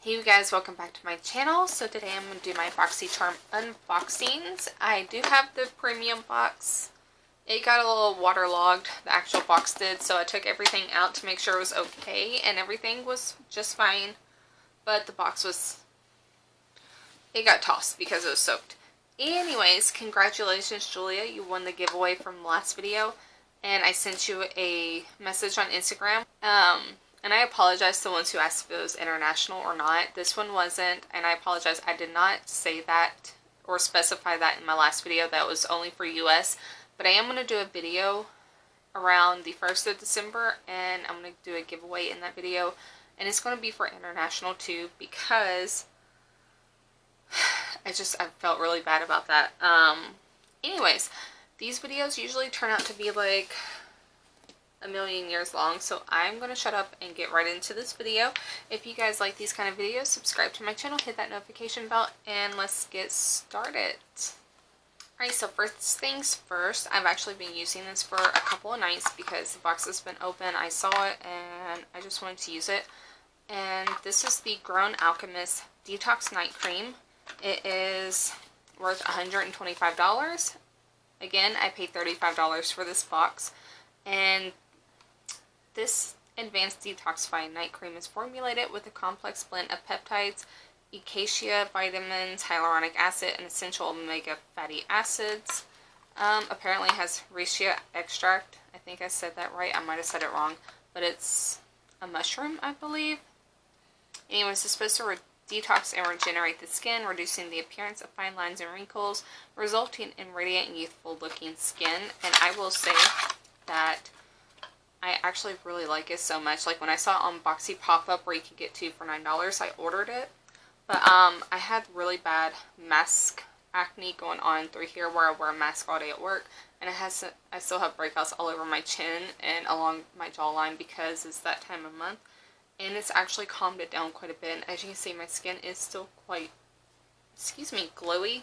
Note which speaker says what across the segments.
Speaker 1: Hey you guys, welcome back to my channel. So today I'm going to do my Boxy Charm unboxings. I do have the premium box. It got a little waterlogged, the actual box did, so I took everything out to make sure it was okay, and everything was just fine. But the box it got tossed because it was soaked. Anyways, congratulations Julia, you won the giveaway from the last video, and I sent you a message on Instagram. And I apologize to the ones who asked if it was international or not. This one wasn't, and I apologize. I did not say that or specify that in my last video. That was only for US. But I am going to do a video around the 1st of December, and I'm going to do a giveaway in that video. And it's going to be for international too, because I felt really bad about that. Anyways, these videos usually turn out to be like a million years long, so I'm going to shut up and get right into this video. If you guys like these kind of videos, subscribe to my channel, hit that notification bell, and let's get started. Alright, so first things first, I've actually been using this for a couple of nights because the box has been open. I saw it and I just wanted to use it. And this is the Grown Alchemist Detox Night Cream. It is worth $125. Again, I paid $35 for this box. And this advanced detoxifying night cream is formulated with a complex blend of peptides, Echinacea, vitamins, hyaluronic acid, and essential omega fatty acids. Apparently it has Reishi extract. I think I said that right. I might have said it wrong. But it's a mushroom, I believe. Anyways, it's supposed to detox and regenerate the skin, reducing the appearance of fine lines and wrinkles, resulting in radiant and youthful looking skin. And I will say that I actually really like it so much. Like when I saw it on Boxy pop-up where you could get 2 for $9, I ordered it. But I had really bad mask acne going on through here where I wear a mask all day at work. And I still have breakouts all over my chin and along my jawline because it's that time of month. And it's actually calmed it down quite a bit. And as you can see, my skin is still quite, glowy.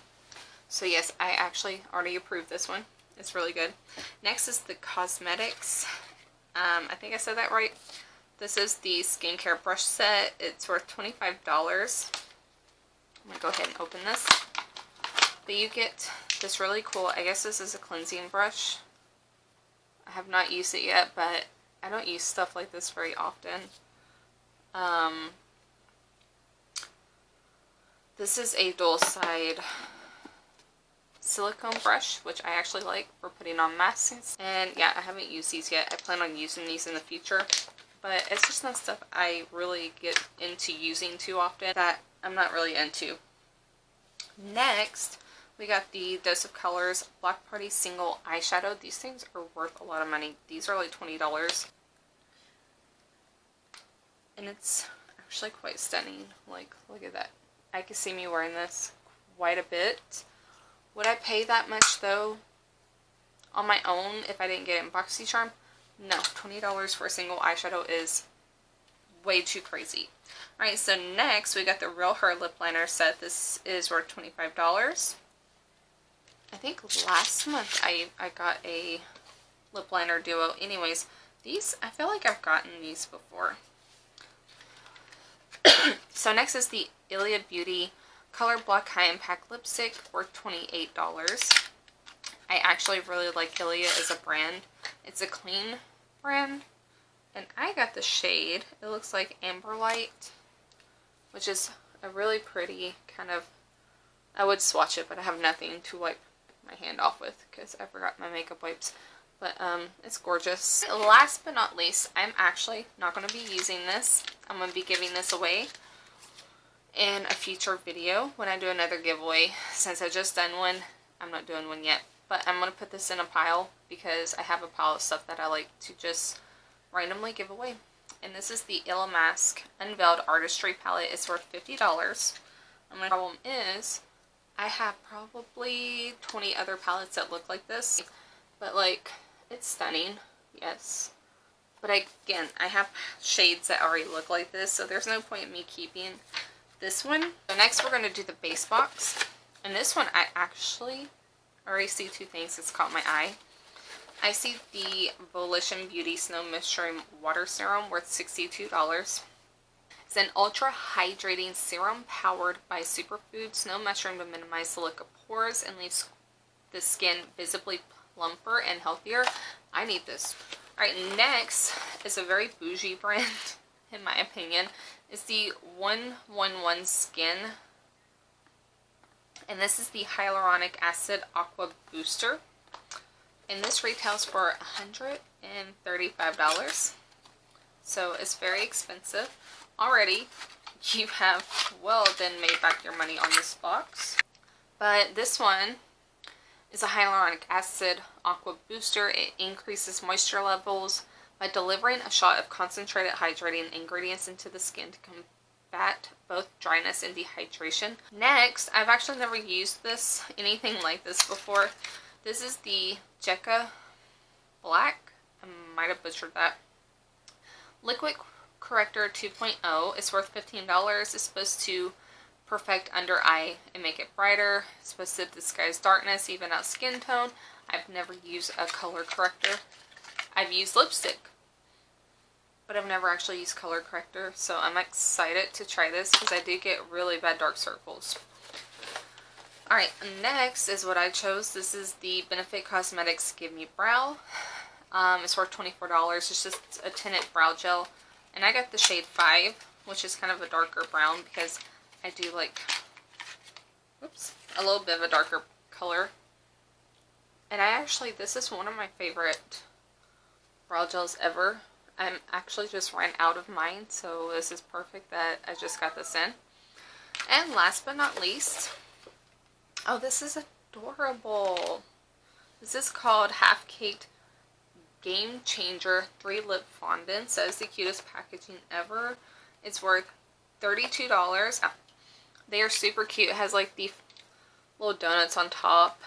Speaker 1: So yes, I actually already approved this one. It's really good. Next is the Cosmedix. I think I said that right. This is the skincare brush set. It's worth $25. I'm going to go ahead and open this. But you get this really cool, I guess this is a cleansing brush. I have not used it yet, but I don't use stuff like this very often. This is a dual side silicone brush, which I actually like for putting on masks. And yeah, I haven't used these yet. I plan on using these in the future, but it's just not stuff I really get into using too often that I'm not really into. Next, we got the Dose of Colors Black Party Single Eyeshadow. These things are worth a lot of money. These are like $20. And it's actually quite stunning. Like, look at that. I can see me wearing this quite a bit. Would I pay that much though on my own if I didn't get it in Boxycharm? No, $20 for a single eyeshadow is way too crazy. Alright, so next we got the REALHER lip liner set. This is worth $25. I think last month I got a lip liner duo. Anyways, these, I feel like I've gotten these before. So next is the Ilia Beauty Color Block High Impact Lipstick, worth $28. I actually really like Ilia as a brand. It's a clean brand. And I got the shade. It looks like Amber Light, which is a really pretty kind of, I would swatch it, but I have nothing to wipe my hand off with because I forgot my makeup wipes. But it's gorgeous. Last but not least, I'm actually not going to be using this. I'm going to be giving this away in a future video when I do another giveaway. Since I just done one, I'm not doing one yet. But I'm going to put this in a pile because I have a pile of stuff that I like to just randomly give away. And this is the Illamasqua Unveiled Artistry palette. It's worth $50. And my problem is, I have probably 20 other palettes that look like this. But like, it's stunning, yes. But again, I have shades that already look like this, so there's no point in me keeping this one. So next we're going to do the base box. And this one I actually already see 2 things that's caught my eye. I see the Volition Beauty Snow Moisturizing Water Serum worth $62. It's an ultra hydrating serum powered by superfood snow mushroom to minimize the look of pores and leaves the skin visibly plumper and healthier. I need this. Alright, next is a very bougie brand, in my opinion. It's the 111 Skin. And this is the Hyaluronic Acid Aqua Booster. And this retails for $135. So it's very expensive. Already, you have well then made back your money on this box. But this one is a hyaluronic acid aqua booster. It increases moisture levels by delivering a shot of concentrated hydrating ingredients into the skin to combat both dryness and dehydration. Next, I've actually never used anything like this before. This is the Jecca Blac. I might have butchered that. Liquid Corrector 2.0 is worth $15. It's supposed to perfect under eye and make it brighter. It's supposed to disguise darkness, even out skin tone. I've never used a color corrector. I've used lipstick, but I've never actually used color corrector, so I'm excited to try this because I do get really bad dark circles. Alright, next is what I chose. This is the Benefit Cosmedix Gimme Brow. It's worth $24. It's just a tinted brow gel. And I got the shade 5, which is kind of a darker brown because I do like, a little bit of a darker color. And this is one of my favorite brow gels ever. I'm actually just ran out of mine, so this is perfect that I just got this in. And last but not least, oh, this is adorable. This is called Half Caked Game Changer 3 Lip Fondant. Says the cutest packaging ever. It's worth $32. They are super cute. It has like the little donuts on top.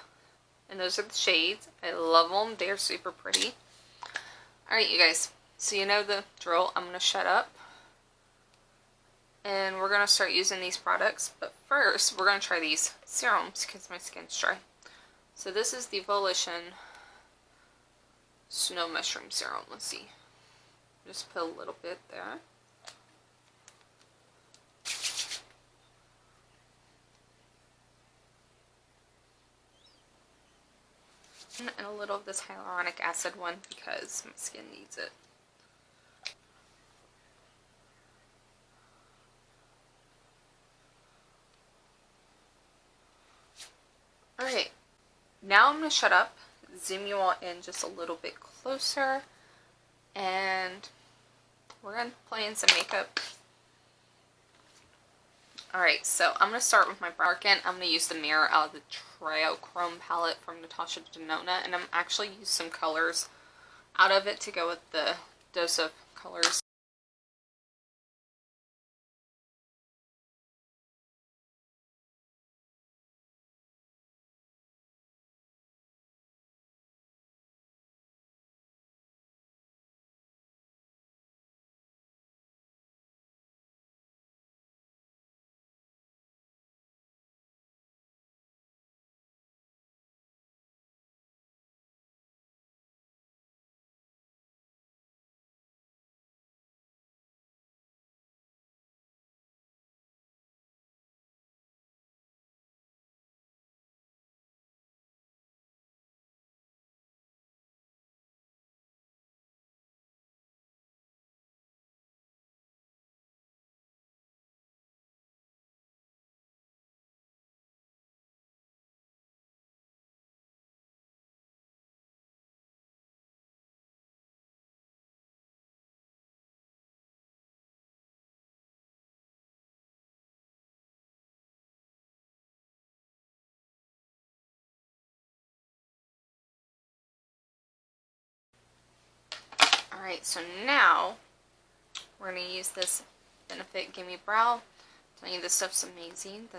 Speaker 1: And those are the shades. I love them. They are super pretty. Alright, you guys. So you know the drill. I'm going to shut up. And we're going to start using these products. But first, we're going to try these serums because my skin's dry. So this is the Volition Snow Mushroom Serum. Let's see. Just put a little bit there. And a little of this hyaluronic acid one because my skin needs it. Alright, now I'm going to shut up, zoom you all in just a little bit closer, and we're going to play in some makeup. Alright, so I'm going to start with my brow. Again, I'm going to use the mirror out of the Trio Chrome palette from Natasha Denona, and I'm actually use some colors out of it to go with the dose of colors. Alright, so now we're going to use this Benefit Gimme Brow. I'm telling you, this stuff's amazing.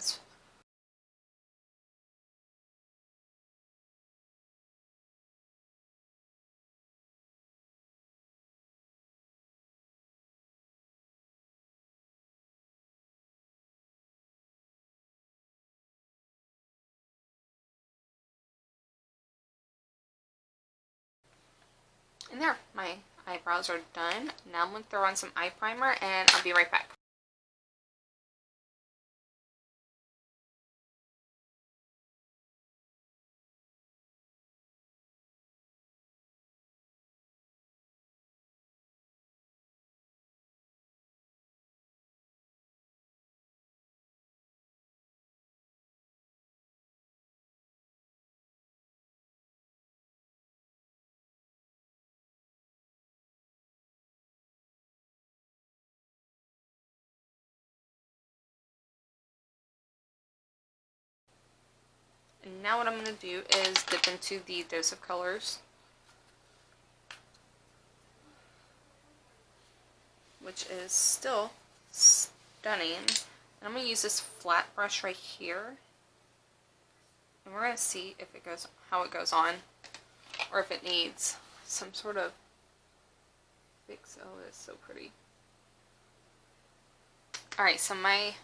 Speaker 1: And there, my eyebrows are done. Now I'm going to throw on some eye primer and I'll be right back. now what I'm going to do is dip into the Dose of Colors, which is still stunning. And I'm going to use this flat brush right here, and we're going to see if it goes, how it goes on, or if it needs some sort of fix. Oh, it's so pretty. Alright, so my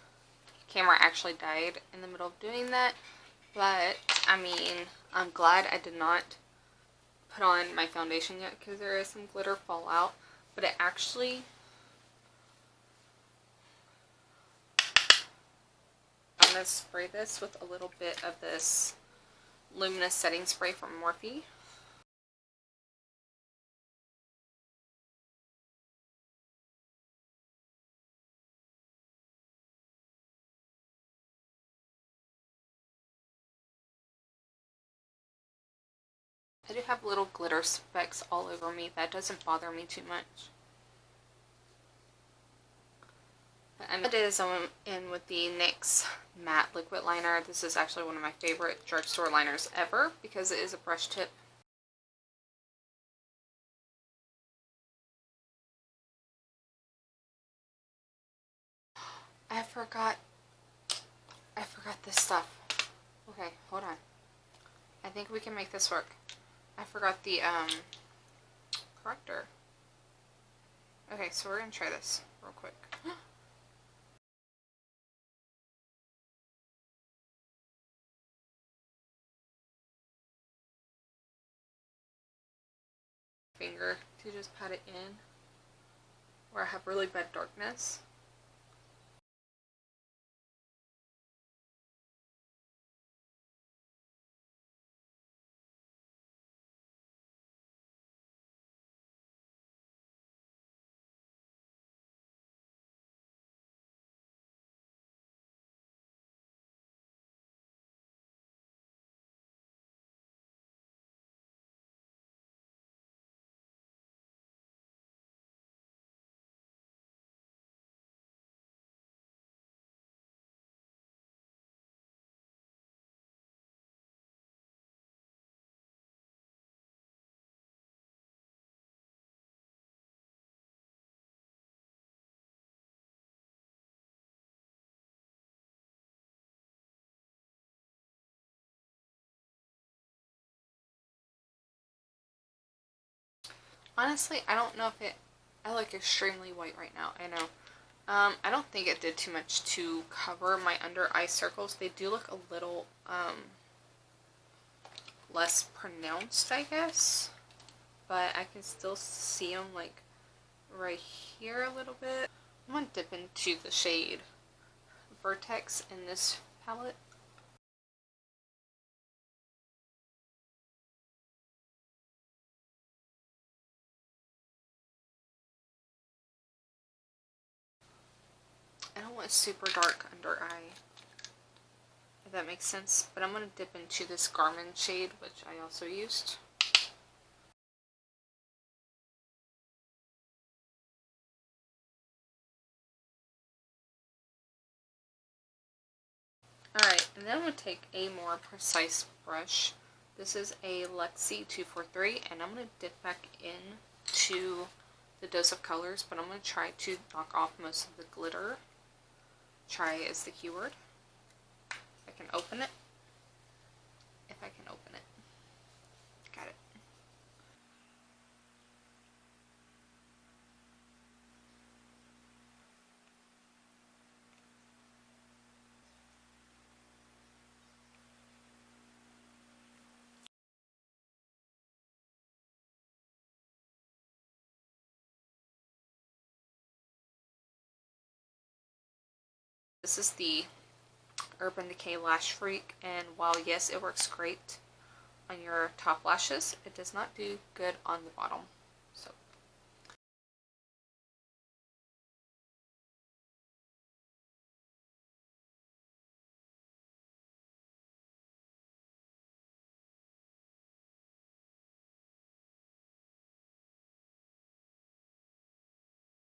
Speaker 1: camera actually died in the middle of doing that, but I mean, I'm glad I did not put on my foundation yet because there is some glitter fallout, but it actually, I'm going to spray this with a little bit of this luminous setting spray from Morphe. I do have little glitter specks all over me. That doesn't bother me too much. And it is in with the NYX Matte Liquid Liner. This is actually one of my favorite drugstore liners ever because it is a brush tip. I forgot this stuff. Okay, hold on. I think we can make this work. I forgot the corrector. Okay, so we're gonna try this real quick. Finger to just pat it in where I have really bad darkness. Honestly, I don't know if I look extremely white right now, I know. I don't think it did too much to cover my under eye circles. They do look a little, less pronounced, I guess. But I can still see them, like, right here a little bit. I'm going to dip into the shade Vertex in this palette. I don't want super dark under eye, if that makes sense. But I'm going to dip into this Garmin shade, which I also used. Alright, and then I'm going to take a more precise brush. This is a Luxie 243, and I'm going to dip back in to the Dose of Colors, but I'm going to try to knock off most of the glitter. Try is the keyword. If I can open it. If I can open it. Got it. This is the Urban Decay Lash Freak, and while yes, it works great on your top lashes, it does not do good on the bottom. So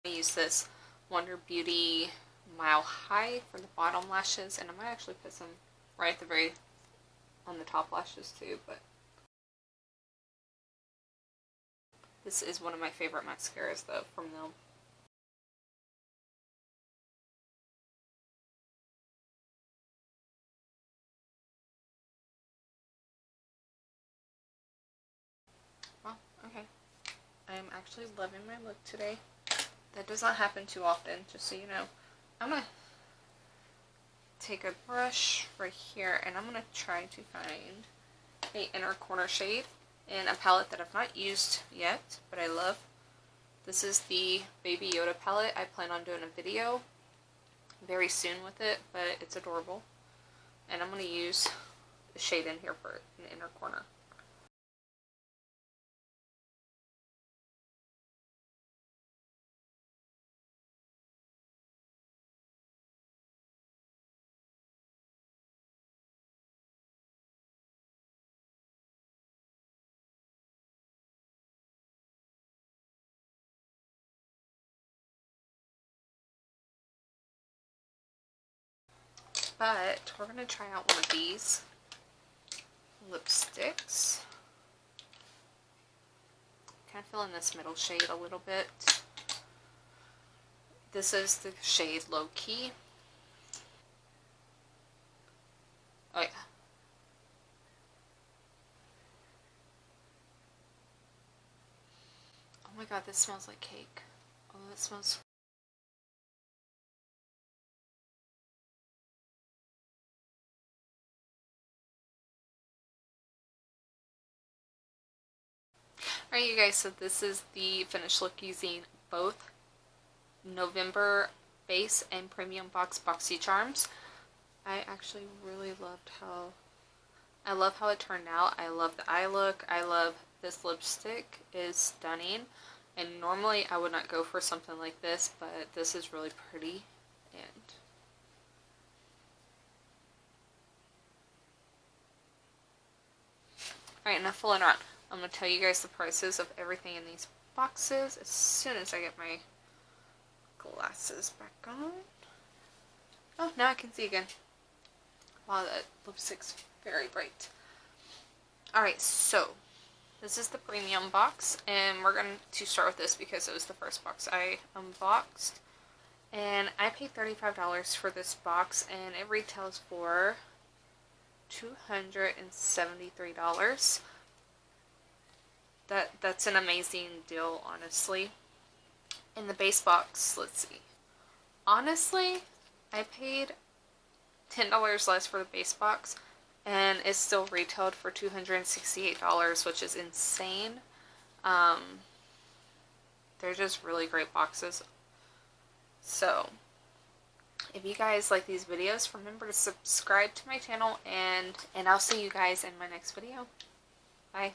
Speaker 1: I use this Wonder Beauty Mile High for the bottom lashes, and I'm going to actually put some right at the very on the top lashes too, but this is one of my favorite mascaras though from them. Well, okay. I am actually loving my look today. That does not happen too often, just so you know. I'm going to take a brush right here, and I'm going to try to find a inner corner shade in a palette that I've not used yet, but I love. This is the Baby Yoda palette. I plan on doing a video very soon with it, but it's adorable. And I'm going to use the shade in here for an inner corner. But we're going to try out one of these lipsticks. Kind of feeling this middle shade a little bit. This is the shade Low Key. Oh yeah. Oh my god, this smells like cake. Oh, that smells... Alright you guys, so this is the finished look using both November base and premium box Boxy Charms. I actually really loved how... I love how it turned out. I love the eye look. I love this lipstick. Is stunning. And normally I would not go for something like this, but this is really pretty. And alright, now fooling around. I'm going to tell you guys the prices of everything in these boxes as soon as I get my glasses back on. Oh, now I can see again. Wow, that lipstick's very bright. Alright, so this is the premium box, and we're going to start with this because it was the first box I unboxed. And I paid $35 for this box, and it retails for $273. That's an amazing deal, honestly. In the base box, let's see. Honestly, I paid $10 less for the base box, and it's still retailed for $268, which is insane. They're just really great boxes. So, if you guys like these videos, remember to subscribe to my channel, and I'll see you guys in my next video. Bye.